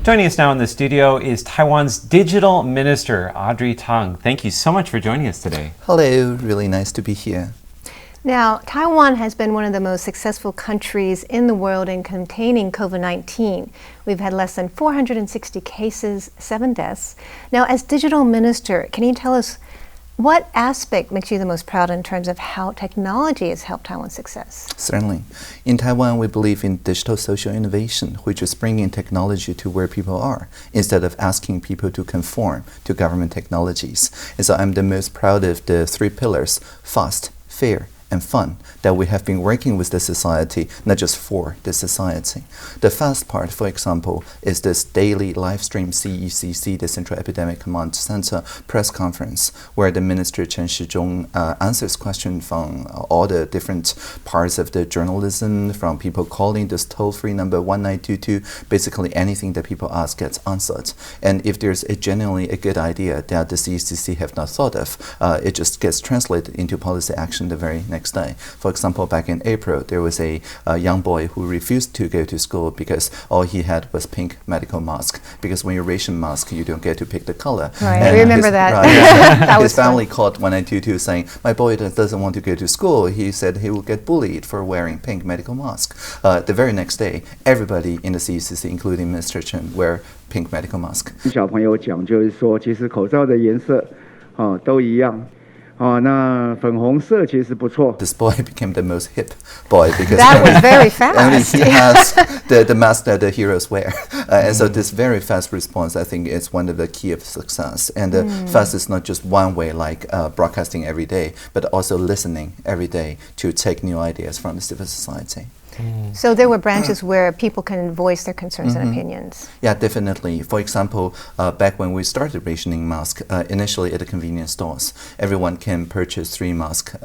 Joining us now in the studio is Taiwan's Digital Minister Audrey Tang. Thank you so much for joining us today. Hello, really nice to be here. Now, Taiwan has been one of the most successful countries in the world in containing COVID-19. We've had less than 460 cases, 7 deaths. Now, as Digital Minister, can you tell us what aspect makes you the most proud in terms of how technology has helped Taiwan's success? Certainly. In Taiwan, we believe in digital social innovation, which is bringing technology to where people are, instead of asking people to conform to government technologies. And so I'm the most proud of the 3 pillars: fast, fair, and fun, that we have been working with the society, not just for the society. The fast part, for example, is this daily live stream CECC, the Central Epidemic Command Center press conference, where the Minister Chen answers questions from all the different parts of the journalism, from people calling this toll-free number 1922. Basically anything that people ask gets answered. And if there's genuinely a good idea that the CECC have not thought of, it just gets translated into policy action the very next day. For example, back in April, there was a young boy who refused to go to school because all he had was pink medical mask. Because when you ration mask, you don't get to pick the color. Right, I remember that. That his family called 1922 saying, "My boy doesn't want to go to school." He said he will get bullied for wearing pink medical mask. The very next day, everybody in the CECC, including Mr. Chen, wear pink medical mask. 小朋友讲就是说，其实口罩的颜色，都一样。那粉红色其实不错。 This boy became the most hip boy because that was very fast. Only he has the mask that the heroes wear. And so this very fast response, I think, is one of the key of success. And fast is not just one way, like broadcasting every day, but also listening every day to take new ideas from the civil society. So there were branches where people can voice their concerns and opinions. Yeah, definitely. For example, back when we started rationing masks, initially at the convenience stores, everyone can purchase 3 masks,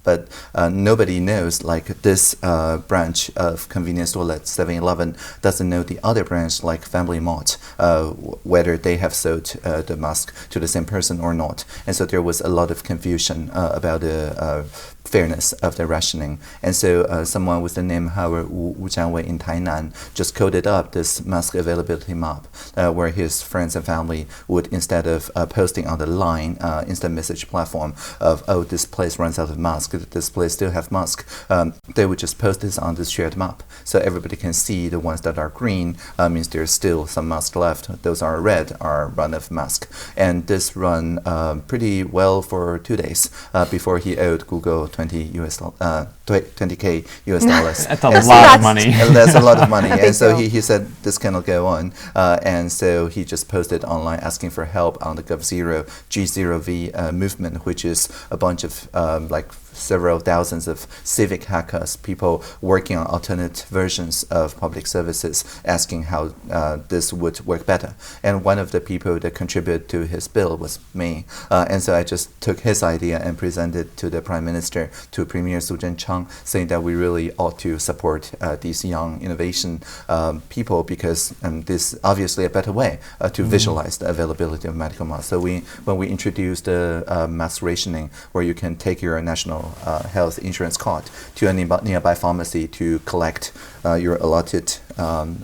but nobody knows, like this branch of convenience store, like 7-Eleven, doesn't know the other branch, like Family Mart, whether they have sold the mask to the same person or not. And so there was a lot of confusion about the fairness of the rationing. And so someone with the name Howard Wu Jianwei in Tainan just coded up this mask availability map where his friends and family would, instead of posting on the line instant message platform of, "Oh, this place runs out of mask, this place still have mask," they would just post this on this shared map. So everybody can see the ones that are green means there's still some mask left. Those are red are run of mask. And this run pretty well for 2 days before he owed Google $20K US dollars. That's a lot of money. That's a lot of money. And so he said this cannot go on. And so he just posted online asking for help on the GovZero G0V movement, which is a bunch of like several thousands of civic hackers, people working on alternate versions of public services, asking how this would work better. And one of the people that contributed to his bill was me. And so I just took his idea and presented to the Prime Minister, to Premier Su Zhenchang, saying that we really ought to support these young innovation people, because this is obviously a better way to visualize the availability of medical masks. So when we introduced the mask rationing, where you can take your national health insurance card to a nearby pharmacy to collect your allotted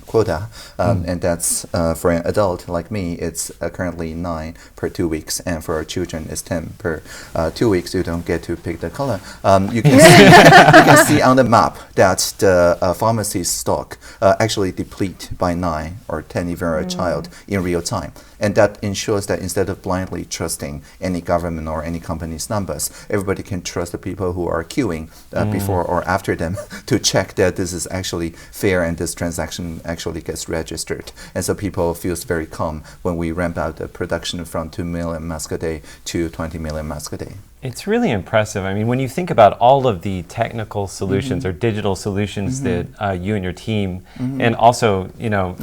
quota, and that's for an adult like me, it's currently 9 per 2 weeks, and for our children it's 10 per 2 weeks. You don't get to pick the color. You can see on the map that the pharmacy's stock actually deplete by 9 or 10 if you're a child in real time. And that ensures that instead of blindly trusting any government or any company's numbers, everybody can trust the people who are queuing before or after them to check that this is actually fair and this transaction actually gets registered. And so people feels very calm when we ramp out the production from 2 million masks a day to 20 million masks a day. It's really impressive. I mean, when you think about all of the technical solutions or digital solutions that you and your team and also,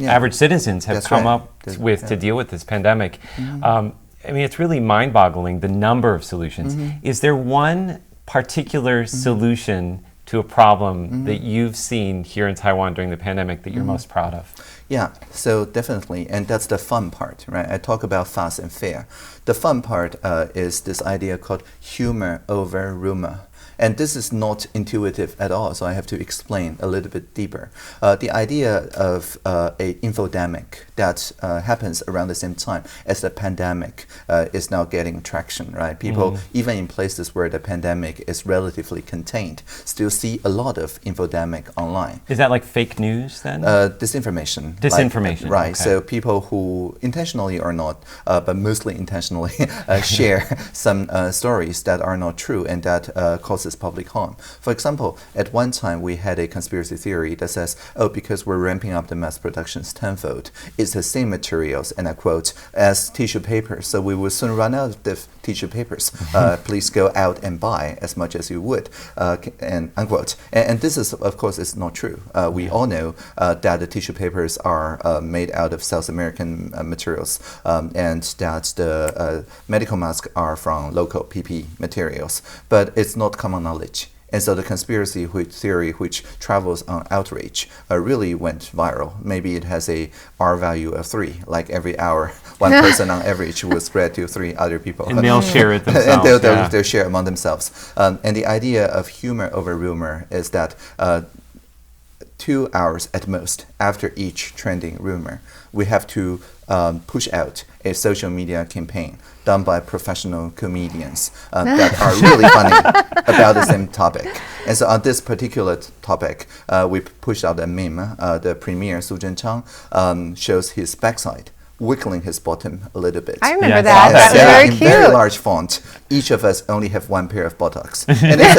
average citizens have come up with to deal with this pandemic, I mean, it's really mind-boggling, the number of solutions. Is there one particular solution to a problem that you've seen here in Taiwan during the pandemic that you're most proud of? Yeah, so definitely, and that's the fun part, right? I talk about fast and fair. The fun part is this idea called humor over rumor. And this is not intuitive at all, so I have to explain a little bit deeper. The idea of a infodemic that happens around the same time as the pandemic is now getting traction, right? People, even in places where the pandemic is relatively contained, still see a lot of infodemic online. Is that like fake news then? Disinformation. Disinformation, right. Okay. So people who intentionally or not, but mostly intentionally, share some stories that are not true and that causes public harm. For example, at one time we had a conspiracy theory that says, oh, because we're ramping up the mass productions tenfold, it's the same materials, and I quote, as tissue paper, so we will soon run out of the tissue papers. Please go out and buy as much as you would, and unquote. And this is, of course, is not true. We all know that the tissue papers are made out of South American materials, and that the medical masks are from local PP materials, but it's not common knowledge. And so the conspiracy theory, which travels on outrage, really went viral. Maybe it has a R value of 3, like every hour, one person on average will spread to 3 other people. And they'll share it themselves. And they'll share among themselves. And the idea of humor over rumor is that 2 hours at most after each trending rumor, we have to push out a social media campaign done by professional comedians that are really funny about the same topic. And so on this particular topic, we pushed out a meme. The premier, Su Zhenchang, shows his backside, wiggling his bottom a little bit. I remember Yeah, that. that's That was very in cute. very large font. Each of us only have one pair of buttocks. And it's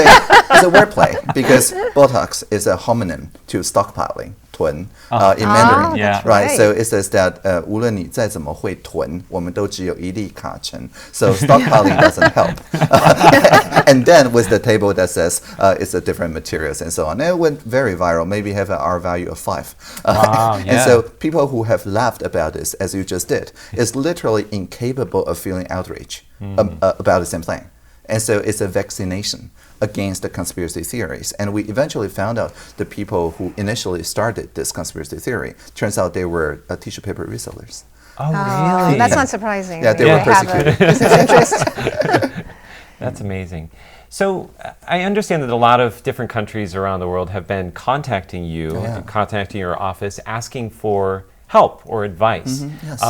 a wordplay because buttocks is a homonym to stockpiling, 囤, in Mandarin. Oh, Yeah. that's Right, so it says that 无论你再怎么会囤，我们都只有一粒卡层. So stockpiling doesn't help. And then with the table that says it's a different materials and so on. And it went very viral, maybe have an R value of 5. Wow, And yeah. so people who have laughed about this, as you just did, is literally incapable of feeling outrage about the same thing. And so it's a vaccination against the conspiracy theories. And we eventually found out the people who initially started this conspiracy theory, turns out they were tissue paper resellers. Oh, really? That's not surprising. Yeah, I they mean, were have a persecuted. business interest. That's amazing. So I understand that a lot of different countries around the world have been contacting you, contacting your office, asking for help or advice. Yes.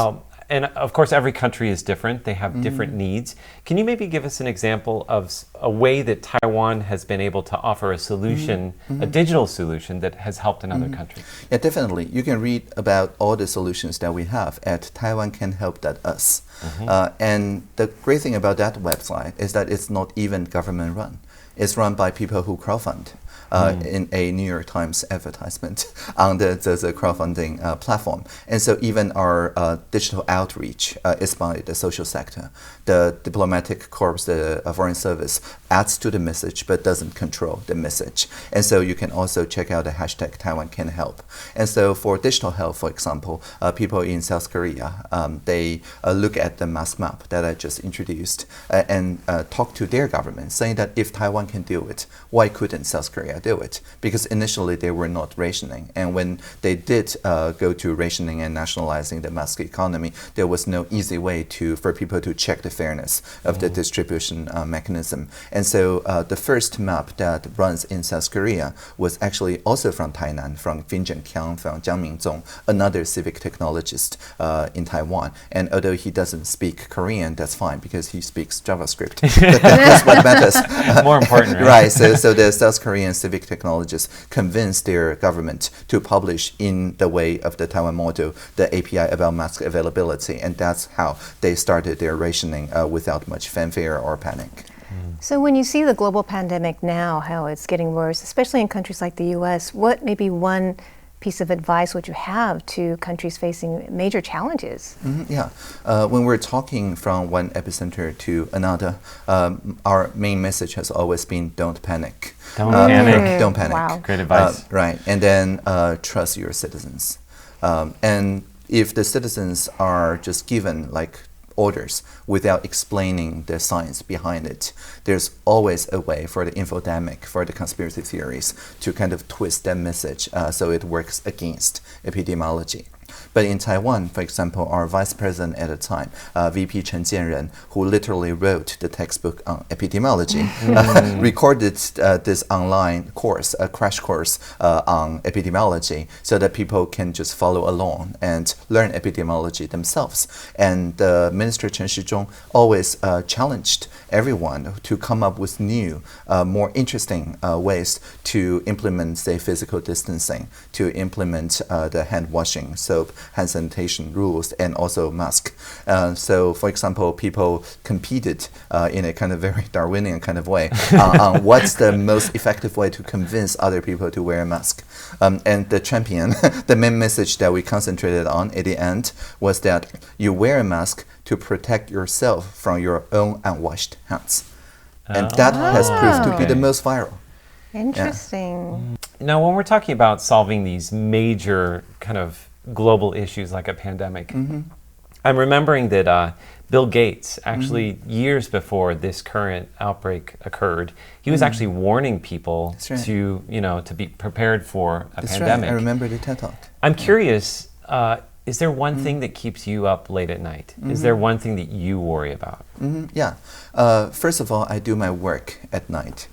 And of course, every country is different. They have different needs. Can you maybe give us an example of a way that Taiwan has been able to offer a solution, a digital solution that has helped another country? Yeah, definitely. You can read about all the solutions that we have at taiwancanhelp.us. And the great thing about that website is that it's not even government run. It's run by people who crowdfund. In a New York Times advertisement on the crowdfunding platform. And so even our digital outreach is by the social sector. The diplomatic corps, the foreign service, adds to the message but doesn't control the message. And so you can also check out the hashtag Taiwan Can Help. And so for digital health, for example, people in South Korea, they look at the mass map that I just introduced and talk to their government, saying that if Taiwan can do it, why couldn't South Korea do it? Because initially they were not rationing, and when they did go to rationing and nationalizing the mask economy, there was no easy way for people to check the fairness of the distribution mechanism. And so the first map that runs in South Korea was actually also from Tainan, from Fin Zhenqiang, from Jiang Mingzong, another civic technologist in Taiwan. And although he doesn't speak Korean, that's fine because he speaks JavaScript. That's what matters. More important, right? Right. So the South Korean civic technologists convinced their government to publish in the way of the Taiwan model the API about mask availability, and that's how they started their rationing without much fanfare or panic. So when you see the global pandemic now, how it's getting worse, especially in countries like the US, what maybe one piece of advice would you have to countries facing major challenges? When we're talking from one epicenter to another, our main message has always been don't panic. Don't panic. Don't panic. Wow. Great advice. Right. And then trust your citizens. And if the citizens are just given like orders without explaining the science behind it, there's always a way for the infodemic, for the conspiracy theories to kind of twist that message so it works against epidemiology. But in Taiwan, for example, our vice president at the time, VP Chen, who literally wrote the textbook on epidemiology, recorded this online course, a crash course on epidemiology, so that people can just follow along and learn epidemiology themselves. And Minister Chen Shizhong always challenged everyone to come up with new, more interesting ways to implement, say, physical distancing, to implement the hand washing, soap, hand sanitation rules, and also mask. So, for example, people competed in a kind of very Darwinian kind of way on what's the most effective way to convince other people to wear a mask. And the champion, the main message that we concentrated on at the end was that you wear a mask to protect yourself from your own unwashed hands. And that has proved to be the most viral. Interesting. Yeah. Now, when we're talking about solving these major kind of global issues like a pandemic, I'm remembering that Bill Gates, actually years before this current outbreak occurred, he was actually warning people to, to be prepared for a pandemic. Right. I remember the TED Talk. I'm curious, is there one thing that keeps you up late at night? Is there one thing that you worry about? Yeah. First of all, I do my work at night.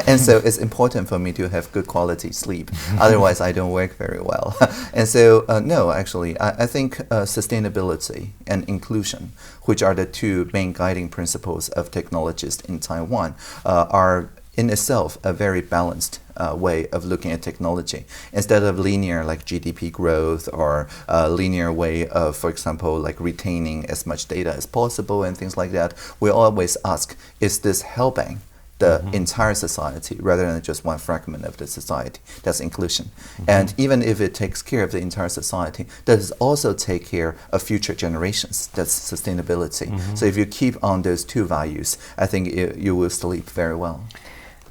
And so it's important for me to have good quality sleep. Otherwise, I don't work very well. And so, no, actually, I think sustainability and inclusion, which are the two main guiding principles of technologists in Taiwan, are in itself a very balanced way of looking at technology. Instead of linear like GDP growth or linear way of, for example, like retaining as much data as possible and things like that, we always ask, is this helping the entire society rather than just one fragment of the society? That's inclusion. And even if it takes care of the entire society, does it also take care of future generations? That's sustainability. So if you keep on those two values, I think you will sleep very well.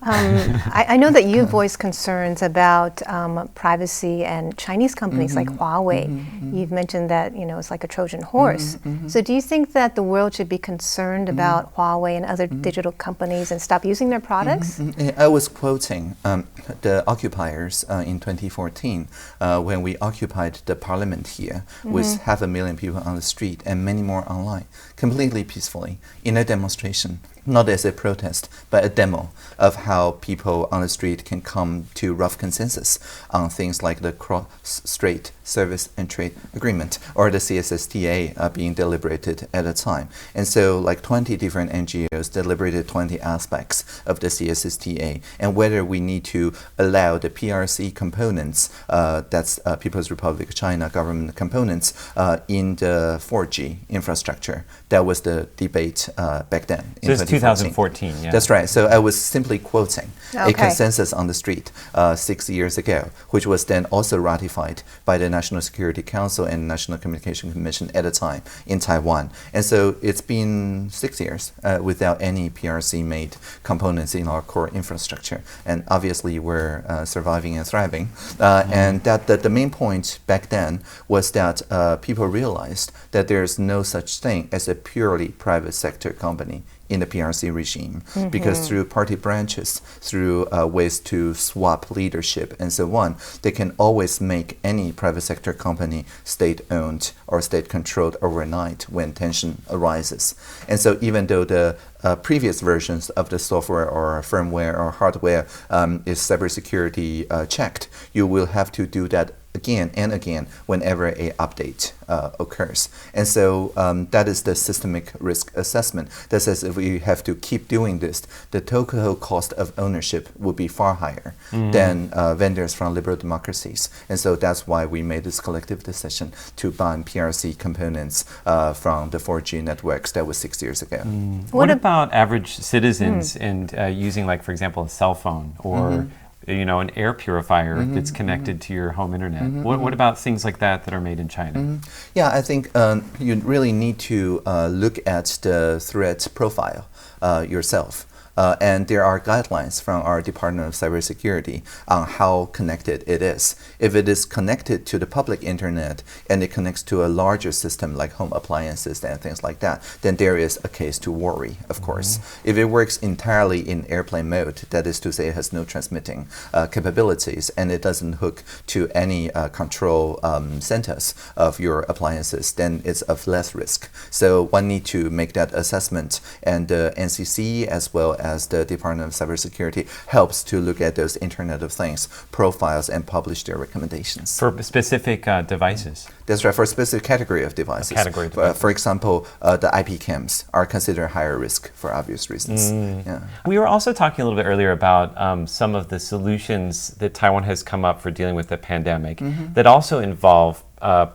I know that you voiced concerns about privacy and Chinese companies like Huawei. You've mentioned that it's like a Trojan horse. So do you think that the world should be concerned about Huawei and other digital companies and stop using their products? I was quoting the occupiers in 2014 when we occupied the parliament here with 500,000 people on the street and many more online, completely peacefully, in a demonstration. Not as a protest, but a demo of how people on the street can come to rough consensus on things like the Cross-strait Service and Trade Agreement or the CSSTA being deliberated at a time. And so like 20 different NGOs deliberated 20 aspects of the CSSTA and whether we need to allow the PRC components, that's People's Republic of China government components, in the 4G infrastructure. That was the debate back then. So it's 2014, yeah. That's right. So I was simply quoting a consensus on the street 6 years ago, which was then also ratified by the National Security Council and National Communication Commission at the time in Taiwan. And so it's been 6 years without any PRC-made components in our core infrastructure. And obviously we're surviving and thriving. And that the main point back then was that people realized that there's no such thing as a purely private sector company in the PRC regime, because through party branches, through ways to swap leadership and so on, they can always make any private sector company state-owned or state-controlled overnight when tension arises. And so even though the previous versions of the software or firmware or hardware is cybersecurity checked, you will have to do that again and again whenever a update occurs. And so that is the systemic risk assessment that says if we have to keep doing this, the total cost of ownership will be far higher than vendors from liberal democracies. And so that's why we made this collective decision to ban PRC components from the 4G networks. That was 6 years ago. What about average citizens and using, like, for example, a cell phone or an air purifier that's connected to your home internet? What about things like that are made in China? Yeah, I think you really need to look at the threat profile yourself. And there are guidelines from our Department of Cybersecurity on how connected it is. If it is connected to the public internet and it connects to a larger system like home appliances and things like that, then there is a case to worry, of course. If it works entirely in airplane mode, that is to say it has no transmitting capabilities and it doesn't hook to any control centers of your appliances, then it's of less risk. So one need to make that assessment, and the NCC as well as the Department of Cybersecurity helps to look at those Internet of Things profiles and publish their recommendations. For specific devices? That's right, for a specific category of devices. For example, the IP cams are considered higher risk for obvious reasons. Yeah. We were also talking a little bit earlier about some of the solutions that Taiwan has come up for dealing with the pandemic that also involve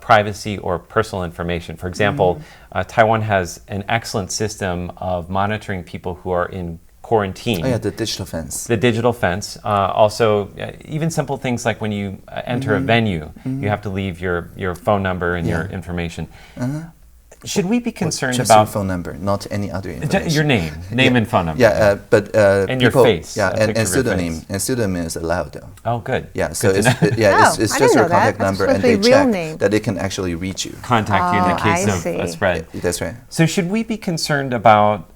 privacy or personal information. For example, Taiwan has an excellent system of monitoring people who are in quarantine. Oh yeah, the digital fence. The digital fence. Also, even simple things like when you enter a venue, you have to leave your phone number and your information. Should we be concerned just about your phone number, not any other information? Your name and phone number? Yeah, but and people, your face. Yeah, and pseudonym is allowed though. Oh, good. Yeah, so good it's just your contact number, and they check name. that they can actually reach you. Contact you in the case of a spread. That's right. So should we be concerned about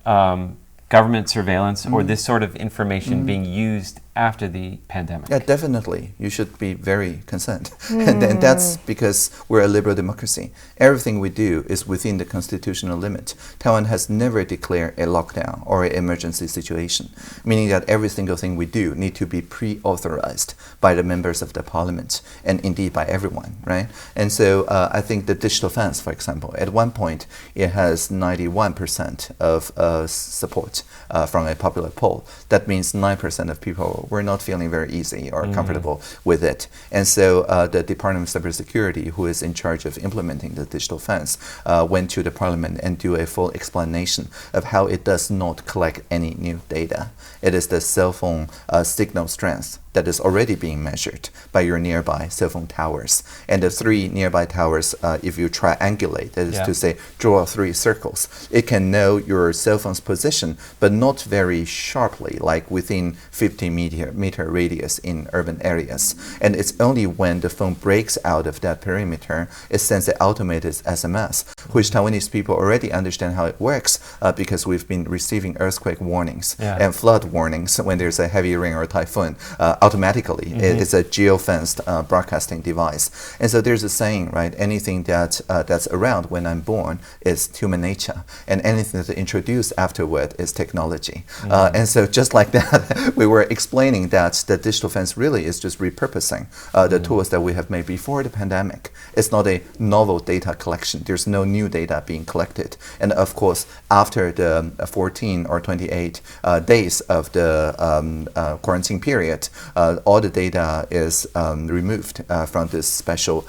government surveillance or this sort of information being used after the pandemic? Yeah, definitely. You should be very concerned. And that's because we're a liberal democracy. Everything we do is within the constitutional limit. Taiwan has never declared a lockdown or an emergency situation, meaning that every single thing we do need to be pre-authorized by the members of the parliament and indeed by everyone, right? And so I think the digital fence, for example, at one point it has 91% of support from a popular poll. That means 9% of people were not feeling very easy or comfortable with it. And so the Department of Cybersecurity, who is in charge of implementing the digital fence, went to the parliament and do a full explanation of how it does not collect any new data. It is the cell phone signal strength that is already being measured by your nearby cell phone towers. And the 3 nearby towers, if you triangulate, that is to say, draw 3 circles, it can know your cell phone's position, but not very sharply, like within 50 meter radius in urban areas. And it's only when the phone breaks out of that perimeter, it sends an automated SMS, which Taiwanese people already understand how it works because we've been receiving earthquake warnings and flood warnings when there's a heavy rain or typhoon. Automatically, it's a geofenced broadcasting device. And so there's a saying, right? Anything that's around when I'm born is human nature, and anything that's introduced afterward is technology. And so just like that, we were explaining that the digital fence really is just repurposing the tools that we have made before the pandemic. It's not a novel data collection. There's no new data being collected. And of course, after the 14 or 28 days of the quarantine period, all the data is removed from this special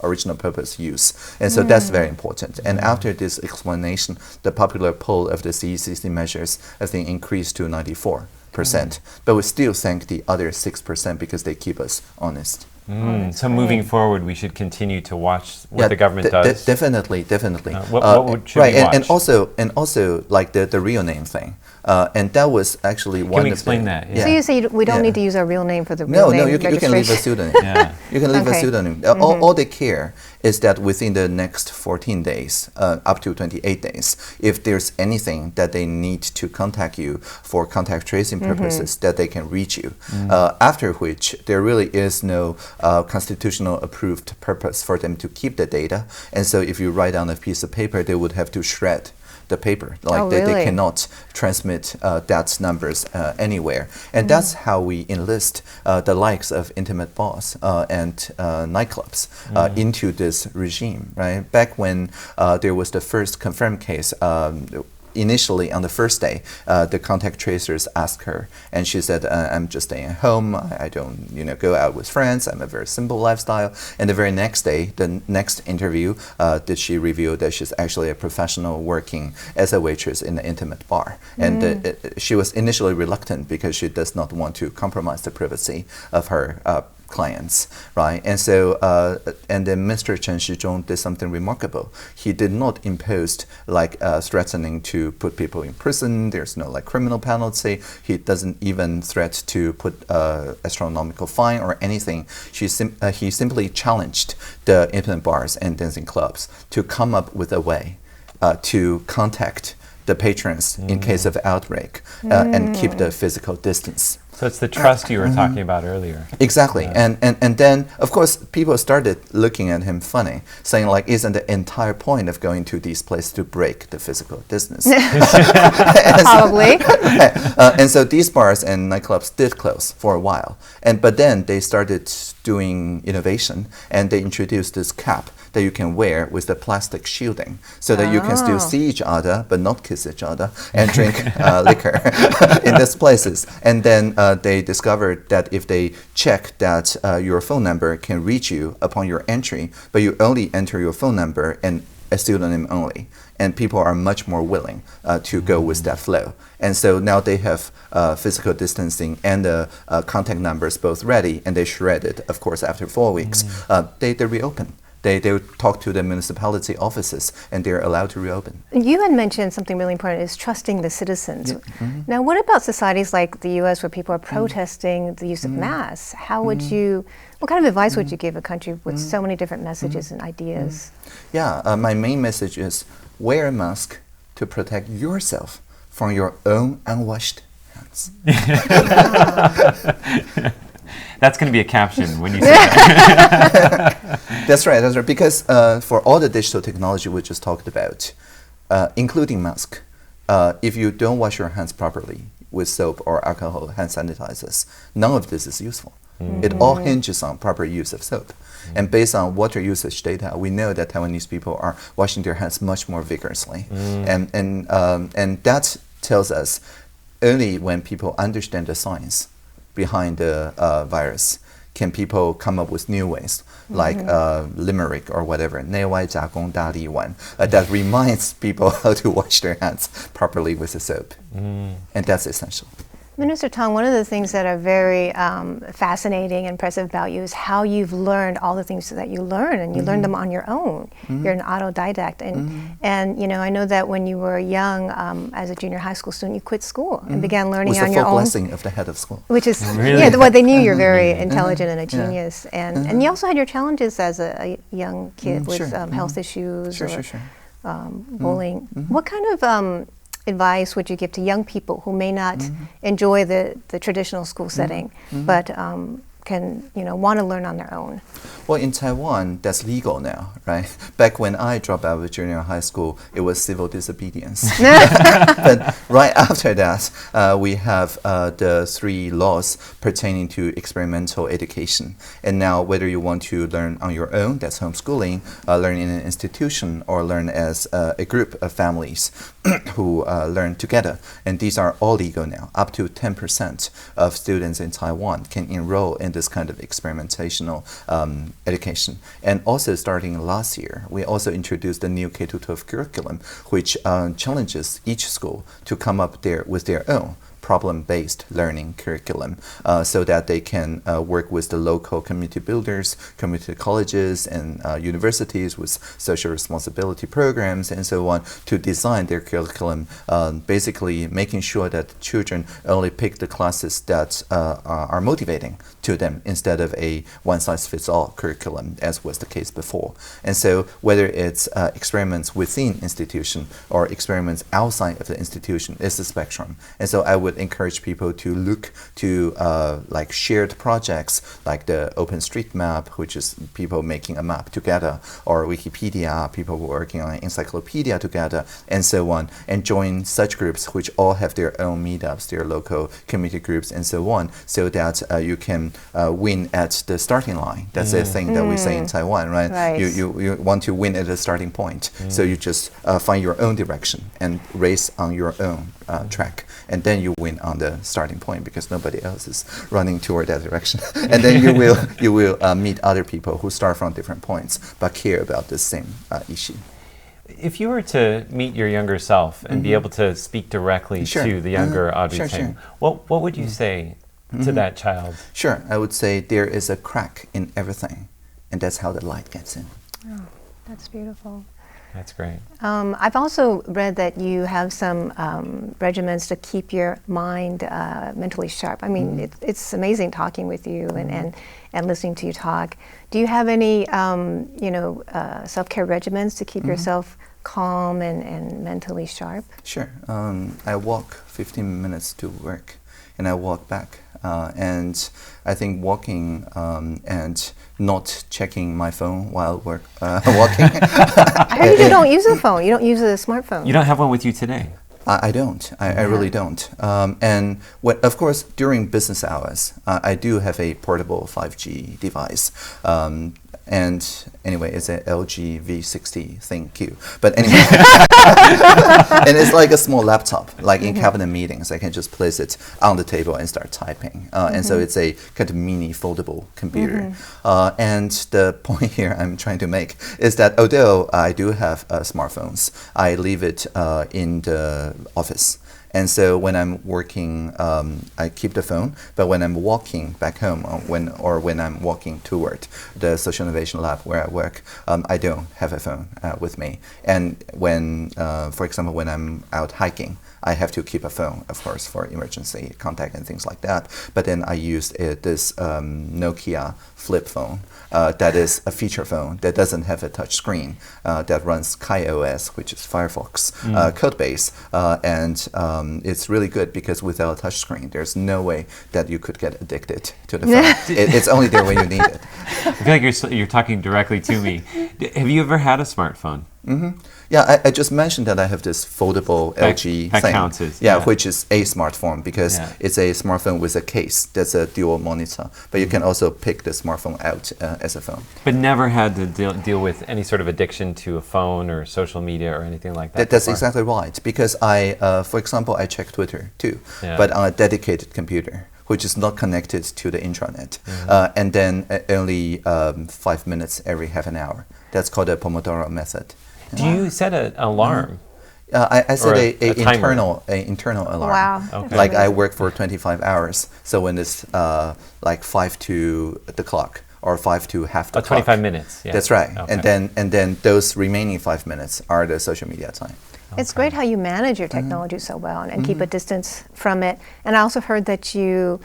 original purpose use. And so that's very important. And after this explanation, the popular poll of the CECC measures, I think, increased to 94%. But we still thank the other 6% because they keep us honest. So moving forward, we should continue to watch what the government does. Definitely. What should we watch? And also like the real name thing. And that was actually one of the... Can we explain that? So you say we don't need to use our real name for the real name registration? No, you can leave a pseudonym. You can leave a pseudonym. All they care is that within the next 14 days, up to 28 days, if there's anything that they need to contact you for contact tracing purposes, that they can reach you. After which, there really is no constitutional approved purpose for them to keep the data. And so if you write on a piece of paper, they would have to shred the paper. Like they cannot transmit that numbers anywhere. And that's how we enlist the likes of intimate bars and nightclubs into this regime, right? Back when there was the first confirmed case, initially on the first day, the contact tracers asked her, and she said, I'm just staying at home, I don't go out with friends, I'm a very simple lifestyle. And the very next day, the next interview, did she reveal that she's actually a professional working as a waitress in an intimate bar. And she was initially reluctant because she does not want to compromise the privacy of her clients, right? And so, and then Mr. Chen Shizhong did something remarkable. He did not impose like threatening to put people in prison. There's no like criminal penalty. He doesn't even threat to put astronomical fine or anything. He simply challenged the internet bars and dancing clubs to come up with a way to contact the patrons in case of outbreak and keep the physical distance. So it's the trust you were talking about earlier. Exactly. Yeah. And then, of course, people started looking at him funny, saying like, isn't the entire point of going to these places to break the physical distance? Probably. And so these bars and nightclubs did close for a while. But then they started doing innovation, and they introduced this cap that you can wear with the plastic shielding so that you can still see each other but not kiss each other and drink liquor in these places. And then they discovered that if they check that your phone number can reach you upon your entry, but you only enter your phone number and a pseudonym only, and people are much more willing to go with that flow. And so now they have physical distancing and contact numbers both ready, and they shredded, of course, after 4 weeks. They reopen. They talk to the municipality offices, and they're allowed to reopen. You had mentioned something really important is trusting the citizens. Now, what about societies like the U.S. where people are protesting the use of masks? How would you, what kind of advice would you give a country with so many different messages and ideas? Yeah, my main message is wear a mask to protect yourself from your own unwashed hands. That's going to be a caption when you say that. That's right. Because for all the digital technology we just talked about, including mask, if you don't wash your hands properly with soap or alcohol hand sanitizers, none of this is useful. It all hinges on proper use of soap. And based on water usage data, we know that Taiwanese people are washing their hands much more vigorously. And that tells us only when people understand the science behind the virus can people come up with new ways, like limerick or whatever, 内外加工大力丸, that reminds people how to wash their hands properly with the soap. And that's essential. Minister Tang, one of the things that are very fascinating and impressive about you is how you've learned all the things that you learn, and you learned them on your own. You're an autodidact, and you know, I know that when you were young, as a junior high school student, you quit school and began learning on your own. With the full blessing of the head of school. Which is, really? Yeah, well, they knew you're very intelligent and a genius, and you also had your challenges as a young kid with health issues or bullying. What kind of advice would you give to young people who may not enjoy the traditional school setting, but can want to learn on their own? Well, in Taiwan, that's legal now, right? Back when I dropped out of junior high school, it was civil disobedience. But right after that, we have the 3 laws pertaining to experimental education. And now, whether you want to learn on your own, that's homeschooling, learn in an institution, or learn as a group of families who learn together. And these are all legal now. Up to 10% of students in Taiwan can enroll in this kind of experimentational education. And also starting last year, we also introduced the new K-12 curriculum, which challenges each school to come up there with their own problem-based learning curriculum so that they can work with the local community builders, community colleges, and universities with social responsibility programs and so on to design their curriculum, basically making sure that children only pick the classes that are motivating to them instead of a one-size-fits-all curriculum, as was the case before. And so whether it's experiments within institution or experiments outside of the institution, it's a spectrum. And so I would encourage people to look to like shared projects like the OpenStreetMap, which is people making a map together, or Wikipedia, people working on an encyclopedia together, and so on, and join such groups which all have their own meetups, their local community groups, and so on, so that you can win at the starting line. That's the thing that we say in Taiwan, right? You want to win at the starting point, so you just find your own direction and race on your own track, and then you win on the starting point because nobody else is running toward that direction. And then you will meet other people who start from different points but care about the same issue. If you were to meet your younger self and be able to speak directly to the younger Audrey Tang, what would you say to that child? Sure. I would say there is a crack in everything, and that's how the light gets in. Oh, that's beautiful. That's great. I've also read that you have some regimens to keep your mind mentally sharp. I mean, it's amazing talking with you and listening to you talk. Do you have any, self-care regimens to keep yourself calm and mentally sharp? Sure. I walk 15 minutes to work, and I walk back. And I think walking and not checking my phone while walking. I heard you don't use a phone. You don't use a smartphone. You don't have one with you today? I don't. I really don't. And of course, during business hours, I do have a portable 5G device. And anyway, it's an LG V60 Thank you. But anyway, and it's like a small laptop, like in cabinet meetings. I can just place it on the table and start typing. And so it's a kind of mini foldable computer. And the point here I'm trying to make is that although I do have smartphones, I leave it in the office. And so when I'm working, I keep the phone. But when I'm walking back home, when I'm walking toward the social innovation lab where I work, I don't have a phone with me. And when, for example, when I'm out hiking, I have to keep a phone, of course, for emergency contact and things like that. But then I used this Nokia flip phone. That is a feature phone that doesn't have a touch screen, that runs KaiOS, which is Firefox code base, and it's really good because without a touch screen, there's no way that you could get addicted to the phone. It's only there when you need it. I feel like you're talking directly to me. Have you ever had a smartphone? Yeah, I just mentioned that I have this foldable LG that thing. Counts as, which is a smartphone because it's a smartphone with a case that's a dual monitor. But you can also pick the smartphone out as a phone. But never had to deal with any sort of addiction to a phone or social media or anything like that? That's exactly right. Because for example, I check Twitter too, but on a dedicated computer, which is not connected to the intranet. And then only 5 minutes every half an hour. That's called the Pomodoro method. Do you set an alarm? I set an a internal alarm. Wow. Okay. Like I work for 25 hours, so when it's like 5 to the clock or 5 to half the clock. 25 minutes. Yeah. That's right. Okay. And then those remaining 5 minutes are the social media time. It's great how you manage your technology so well and keep a distance from it. And I also heard that you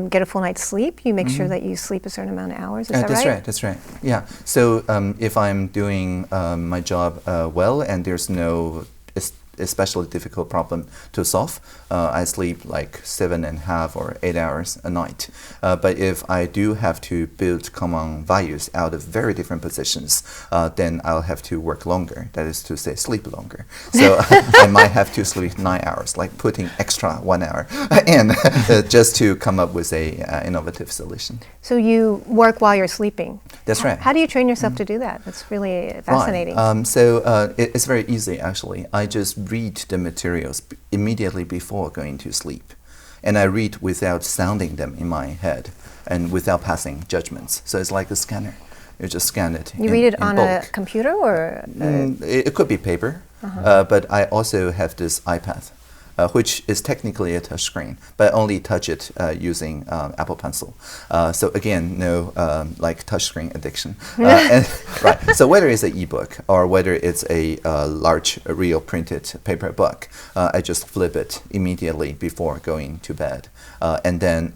get a full night's sleep. You make sure that you sleep a certain amount of hours. Is that right? That's right. Yeah. So if I'm doing my job well and there's no especially difficult problem to solve, I sleep like 7.5 or 8 hours a night. But if I do have to build common values out of very different positions, then I'll have to work longer. That is to say, sleep longer. So I might have to sleep 9 hours, like putting extra 1 hour in just to come up with a innovative solution. So you work while you're sleeping. That's right. How do you train yourself to do that? That's really fascinating. Right. So it's very easy, actually. I just read the materials immediately before going to sleep. And I read without sounding them in my head and without passing judgments. So it's like a scanner. You just scan it. You read it on a computer or? It could be paper, but I also have this iPad. Which is technically a touch screen, but only touch it using Apple Pencil. So again, no like touchscreen addiction. Right. So whether it's an ebook or whether it's a large, real printed paper book, I just flip it immediately before going to bed, and then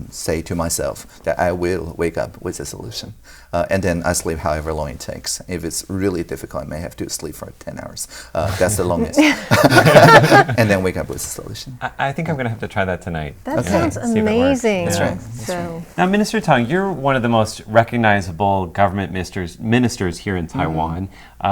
say to myself that I will wake up with a solution. And then I sleep however long it takes. If it's really difficult, I may have to sleep for 10 hours. That's the longest. And then wake up with a solution. I think I'm going to have to try that tonight. That sounds amazing. That's right. So. Now, Minister Tang, you're one of the most recognizable government ministers here in Taiwan.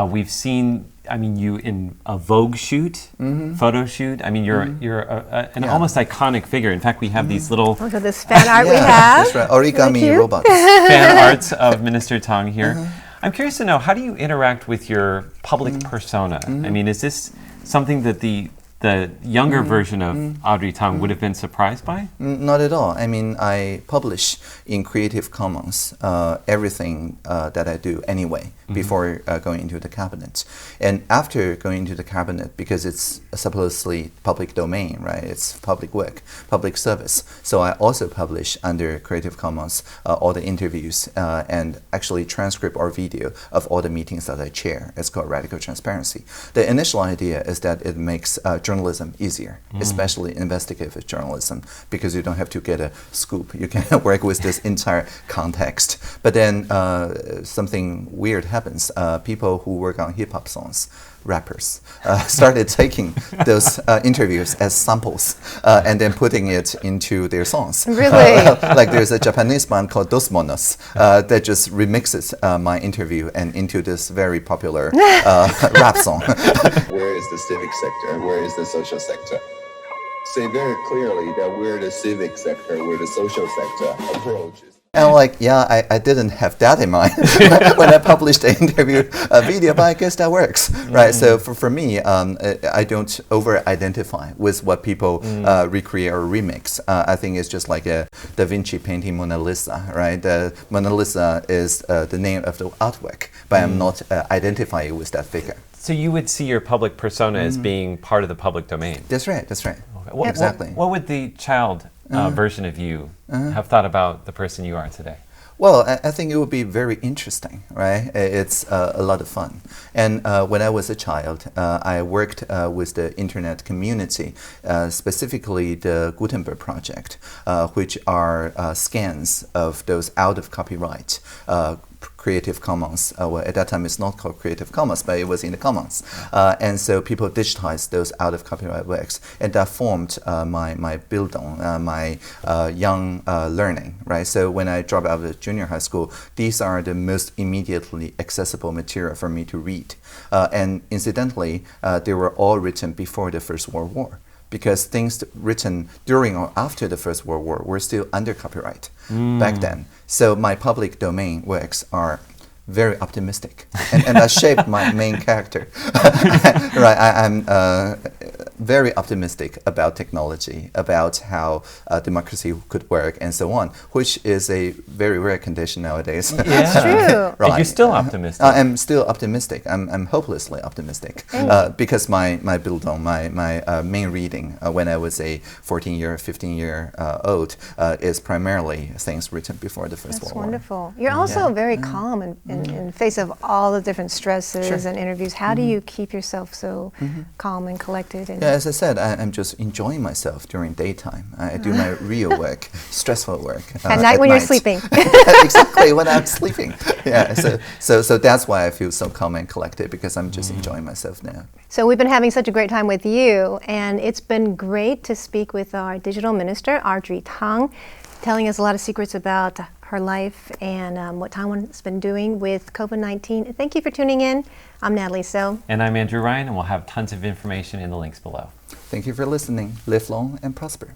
We've seen, you in a Vogue shoot, photo shoot. You're an almost iconic figure. In fact, we have these little Look at this fan art we have. That's right. Origami robots. fan arts of Minister Tang here. I'm curious to know, how do you interact with your public persona? Is this something that the the younger version of Audrey Tang would have been surprised by? Not at all. I mean, I publish in Creative Commons everything that I do anyway before going into the cabinet. And after going into the cabinet, because it's supposedly public domain, right? It's public work, public service. So I also publish under Creative Commons all the interviews and actually transcript or video of all the meetings that I chair. It's called Radical Transparency. The initial idea is that it makes journalism easier, especially investigative journalism, because you don't have to get a scoop. You can work with this entire context. But then something weird happens. People who work on hip-hop songs, rappers, started taking those interviews as samples and then putting it into their songs. Really? Like there's a Japanese band called Dos Monos that just remixes my interview and into this very popular rap song. Where is the civic sector? Where is the social sector? Say very clearly that we're the civic sector, we're the social sector approach. And I'm like, yeah, I didn't have that in mind when I published the interview video, but I guess that works, right? So for me, I don't over-identify with what people recreate or remix. I think it's just like a Da Vinci painting Mona Lisa, right? The Mona Lisa is the name of the artwork, but I'm not identifying with that figure. So you would see your public persona as being part of the public domain? That's right, that's right. Okay. Exactly. What would the child version of you have thought about the person you are today? Well, I think it would be very interesting, right? It's a lot of fun. And when I was a child, I worked with the internet community, specifically the Gutenberg project, which are scans of those out of copyright Creative Commons. Well, at that time, it's not called Creative Commons, but it was in the Commons. And so people digitized those out of copyright works, and that formed my Bildung, my young learning, right? So when I dropped out of junior high school, these are the most immediately accessible material for me to read. And incidentally, they were all written before the First World War, because things written during or after the First World War were still under copyright back then. So my public domain works are very optimistic, and that shaped my main character. Right, I'm very optimistic about technology, about how democracy could work, and so on, which is a very rare condition nowadays. That's true. Right. You're still optimistic. I'm still optimistic. I'm hopelessly optimistic because my Bildung, my main reading when I was a 15-year is primarily things written before the First World War. That's wonderful. You're also very calm in face of all the different stresses and interviews. How do you keep yourself so calm and collected? And as I said, I'm just enjoying myself during daytime. I do my real work, stressful work. At night when you're sleeping. Exactly, when I'm sleeping. Yeah, so that's why I feel so calm and collected, because I'm just enjoying myself now. So we've been having such a great time with you, and it's been great to speak with our Digital Minister, Audrey Tang, telling us a lot of secrets about her life and what Taiwan's been doing with COVID-19. Thank you for tuning in. I'm Natalie So. And I'm Andrew Ryan, and we'll have tons of information in the links below. Thank you for listening. Live long and prosper.